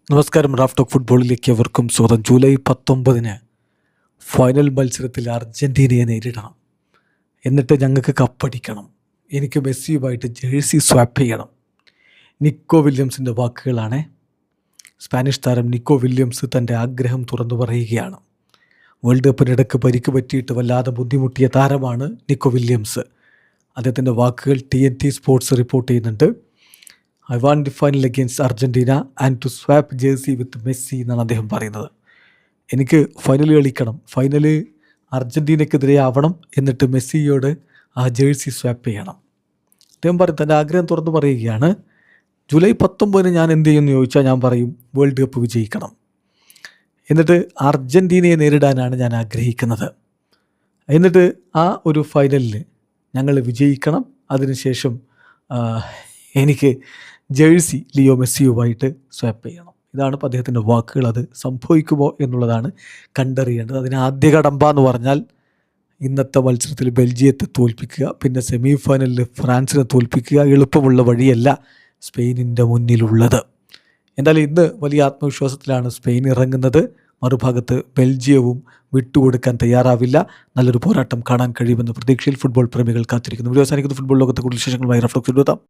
നമസ്കാരം. Raf talk ഫുട്ബോളിലേക്ക് അവർക്കും സ്വാഗതം. ജൂലൈ 19 ഫൈനൽ മത്സരത്തിൽ അർജൻറ്റീനയെ നേരിടണം. എന്നിട്ട് ഞങ്ങൾക്ക് കപ്പടിക്കണം. എനിക്ക് മെസ്സിയുമായിട്ട് ജേഴ്സി സ്വാപ്പ് ചെയ്യണം. നിക്കോ വില്യംസിൻ്റെ വാക്കുകളാണ്. സ്പാനിഷ് താരം നിക്കോ വില്യംസ് തൻ്റെ ആഗ്രഹം തുറന്നു പറയുകയാണ്. വേൾഡ് കപ്പിനിടയ്ക്ക് പരിക്ക് പറ്റിയിട്ട് വല്ലാതെ ബുദ്ധിമുട്ടിയ താരമാണ് നിക്കോ വില്യംസ്. അദ്ദേഹത്തിൻ്റെ വാക്കുകൾ TNT സ്പോർട്സ് റിപ്പോർട്ട് ചെയ്യുന്നുണ്ട്. I want the final against Argentina and to swap jersey with Messi എന്നാണ് അദ്ദേഹം പറയുന്നത്. എനിക്ക് ഫൈനൽ കളിക്കണം, ഫൈനല് അർജൻറ്റീനയ്ക്കെതിരെ ആവണം, എന്നിട്ട് മെസ്സിയോട് ആ ജേഴ്സി സ്വാപ്പ് ചെയ്യണം. അദ്ദേഹം തൻ്റെ ആഗ്രഹം തുറന്നു പറയുകയാണ്. ജൂലൈ 19 ഞാൻ എന്ത് ചെയ്യുമെന്ന് ചോദിച്ചാൽ ഞാൻ പറയും വേൾഡ് കപ്പ് വിജയിക്കണം, എന്നിട്ട് അർജൻറ്റീനയെ നേരിടാനാണ് ഞാൻ ആഗ്രഹിക്കുന്നത്. എന്നിട്ട് ആ ഒരു ഫൈനലിൽ ഞങ്ങൾ വിജയിക്കണം. അതിനുശേഷം എനിക്ക് ജേഴ്സി ലിയോ മെസ്സിയുമായിട്ട് സ്വാപ്പ് ചെയ്യണം. ഇതാണ് അദ്ദേഹത്തിൻ്റെ വാക്കുകൾ. അത് സംഭവിക്കുമോ എന്നുള്ളതാണ് കണ്ടറിയേണ്ടത്. അതിന് ആദ്യ കടമ്പ എന്ന് പറഞ്ഞാൽ ഇന്നത്തെ മത്സരത്തിൽ ബെൽജിയത്തെ തോൽപ്പിക്കുക, പിന്നെ സെമി ഫൈനലിൽ ഫ്രാൻസിനെ തോൽപ്പിക്കുക. എളുപ്പമുള്ള വഴിയല്ല സ്പെയിനിൻ്റെ മുന്നിലുള്ളത്. എന്തായാലും ഇന്ന് വലിയ ആത്മവിശ്വാസത്തിലാണ് സ്പെയിൻ ഇറങ്ങുന്നത്. മറുഭാഗത്ത് ബെൽജിയവും വിട്ടുകൊടുക്കാൻ തയ്യാറാവില്ല. നല്ലൊരു പോരാട്ടം കാണാൻ കഴിയുമെന്ന പ്രതീക്ഷയിൽ ഫുട്ബോൾ പ്രേമികൾ കാത്തിരിക്കുന്നു. വീഡിയോ അവസാനിക്കുന്ന ഫുട്ബോൾ ലോകത്തെ കൂടുതൽ വിശേഷങ്ങളുമായി റഫ് ടോക്സ് എത്താം.